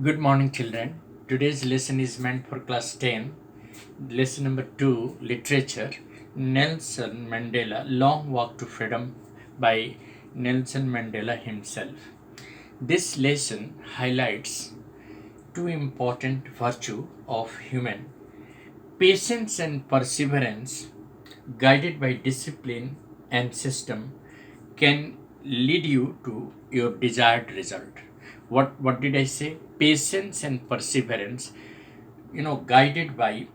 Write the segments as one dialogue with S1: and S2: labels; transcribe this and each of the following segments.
S1: Good morning, children. Today's lesson is meant for class 10. Lesson number 2, Literature. Nelson Mandela, Long Walk to Freedom by Nelson Mandela himself. This lesson highlights two important virtues of human patience and perseverance, guided by discipline and system, can lead you to your desired result. What did I say? Patience and perseverance, guided by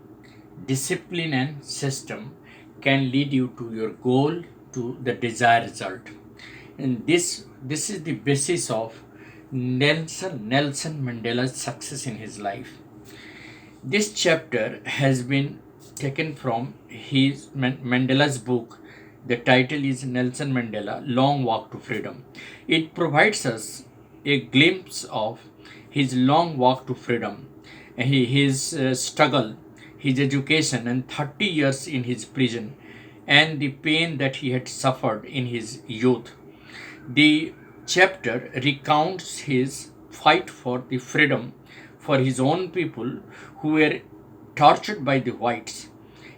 S1: discipline and system, can lead you to your goal, to the desired result. And this is the basis of Nelson Mandela's success in his life. This chapter has been taken from his Mandela's book. The title is Nelson Mandela Long Walk to Freedom. It provides us a glimpse of his long walk to freedom, his struggle, his education, and 30 years in his prison, and the pain that he had suffered in his youth. The chapter recounts his fight for the freedom for his own people who were tortured by the whites.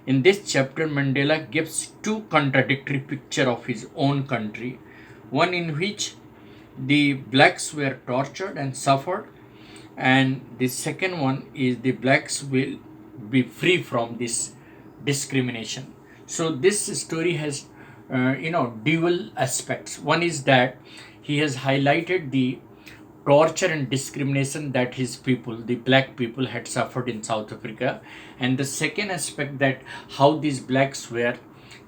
S1: In this chapter, Mandela gives two contradictory pictures of his own country, one in which the blacks were tortured and suffered, and the second one is the blacks will be free from this discrimination. So this story has dual aspects. One is that he has highlighted the torture and discrimination that his people, the black people, had suffered in South Africa, and the second aspect, that how these blacks were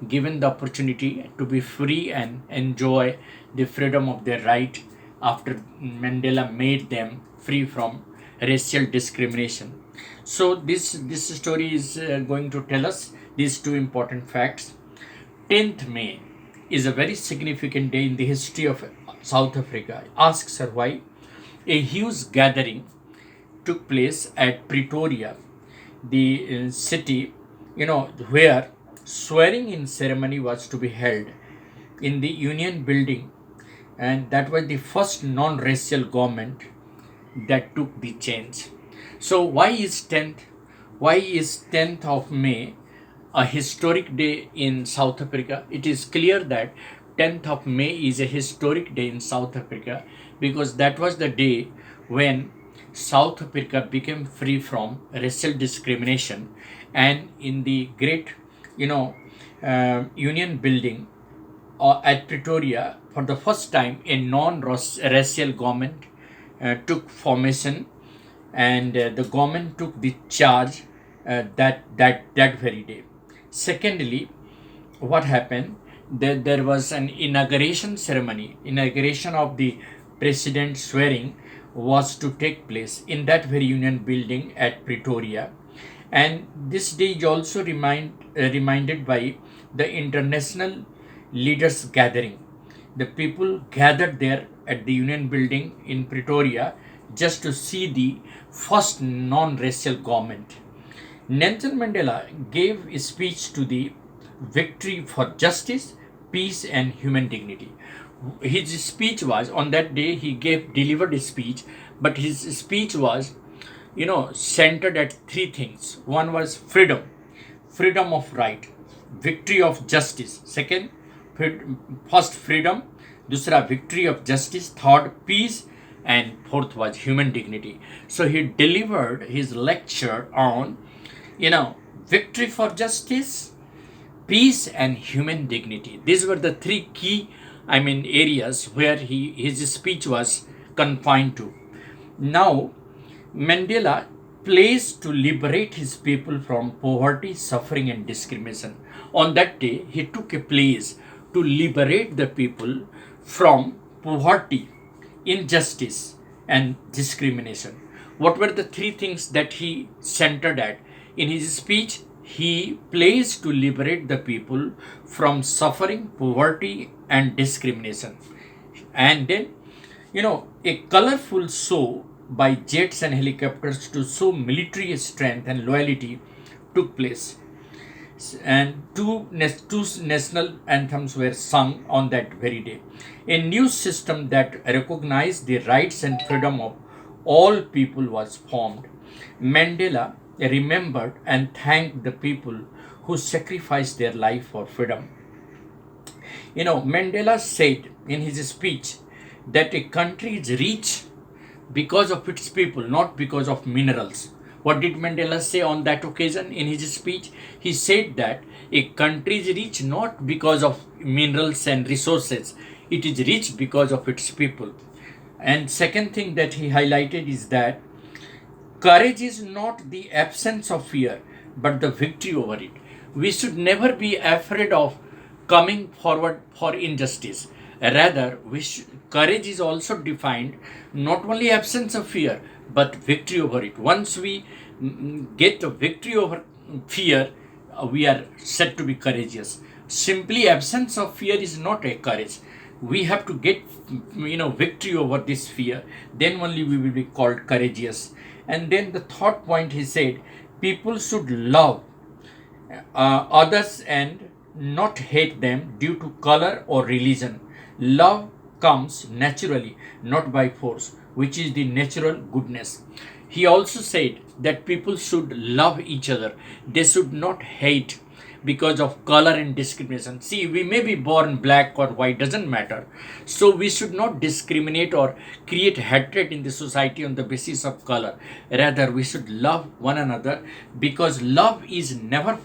S1: given the opportunity to be free and enjoy the freedom of their right after Mandela made them free from racial discrimination. So this story is going to tell us these two important facts. 10th May is a very significant day in the history of South Africa. Ask sir why. A huge gathering took place at Pretoria, the city, where swearing in ceremony was to be held in the Union Building, and that was the first non-racial government that took the change. So why is 10th of May a historic day in South Africa? It is clear that 10th of May is a historic day in South Africa because that was the day when South Africa became free from racial discrimination, and in the great, Union Building at Pretoria, for the first time, a non-racial government took formation, and the government took the charge that very day. Secondly, what happened? There was an inauguration ceremony. Inauguration of the president swearing was to take place in that very Union Building at Pretoria, and this day is also reminded by the international leaders gathering. The people gathered there at the Union Building in Pretoria just to see the first non-racial government. Nelson Mandela gave a speech to the victory for justice, peace, and human dignity. His speech was on that day, he delivered a speech, but his speech was, centered at three things. One was freedom, freedom of right, victory of justice. Second, first freedom, दूसरा victory of justice, third peace, and fourth was human dignity. So he delivered his lecture on, victory for justice, peace, and human dignity. These were the three key, areas where his speech was confined to. Now, Mandela placed to liberate his people from poverty, suffering, and discrimination. On that day, he took a place to liberate the people from poverty, injustice, and discrimination. What were the three things that he centered at? In his speech, he placed to liberate the people from suffering, poverty, and discrimination. And then, a colorful show by jets and helicopters to show military strength and loyalty took place. And two national anthems were sung on that very day. A new system that recognized the rights and freedom of all people was formed. Mandela remembered and thanked the people who sacrificed their life for freedom. Mandela said in his speech that a country is rich because of its people, not because of minerals. What did Mandela say on that occasion in his speech? He said that a country is rich not because of minerals and resources, it is rich because of its people. And second thing that he highlighted is that courage is not the absence of fear, but the victory over it. We should never be afraid of coming forward for injustice. Rather, courage is also defined not only absence of fear, but victory over it. Once we get a victory over fear, we are said to be courageous. Simply absence of fear is not a courage. We have to get victory over this fear, then only we will be called courageous. And then the third point, he said, people should love others and not hate them due to color or religion. Love comes naturally, not by force, which is the natural goodness. He also said that people should love each other, they should not hate because of color and discrimination. See, we may be born black or white, doesn't matter. So we should not discriminate or create hatred in the society on the basis of color. Rather, we should love one another, because love is never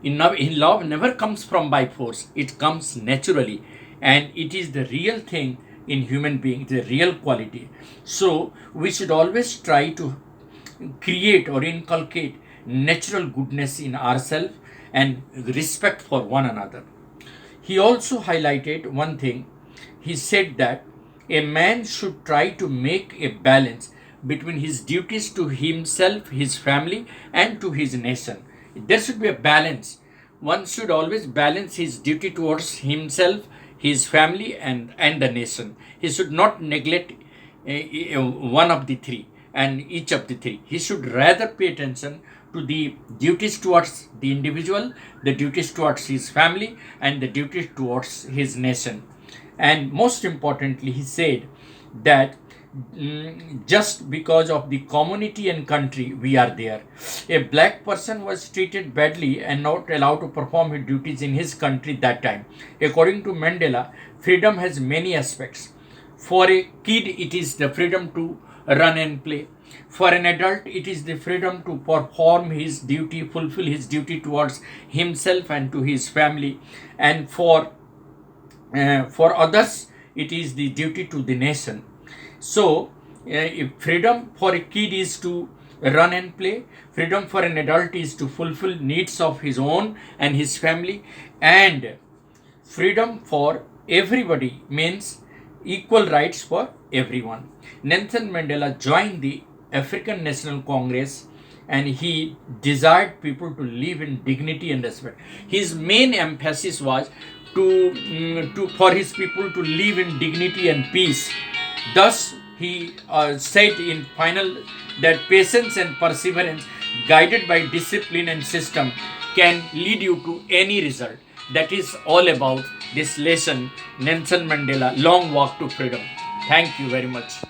S1: in love never comes from by force. It comes naturally, and it is the real thing in human being, the real quality. So we should always try to create or inculcate natural goodness in ourselves and respect for one another. He also highlighted one thing. He said that a man should try to make a balance between his duties to himself, his family, and to his nation. There should be a balance. One should always balance his duty towards himself, his family, and the nation. He should not neglect one of the three and each of the three. He should rather pay attention to the duties towards the individual, the duties towards his family, and the duties towards his nation. And most importantly, he said that just because of the community and country, we are there. A black person was treated badly and not allowed to perform his duties in his country that time. According to Mandela, freedom has many aspects. For a kid, it is the freedom to run and play. For an adult, it is the freedom to perform his duty, fulfill his duty towards himself and to his family. And for others, it is the duty to the nation. So, if freedom for a kid is to run and play, freedom for an adult is to fulfill needs of his own and his family, and freedom for everybody means equal rights for everyone. Nelson Mandela joined the African National Congress, and he desired people to live in dignity and respect. His main emphasis was to for his people to live in dignity and peace. Thus, he said in final that patience and perseverance, guided by discipline and system, can lead you to any result. That is all about this lesson, Nelson Mandela, Long Walk to Freedom. Thank you very much.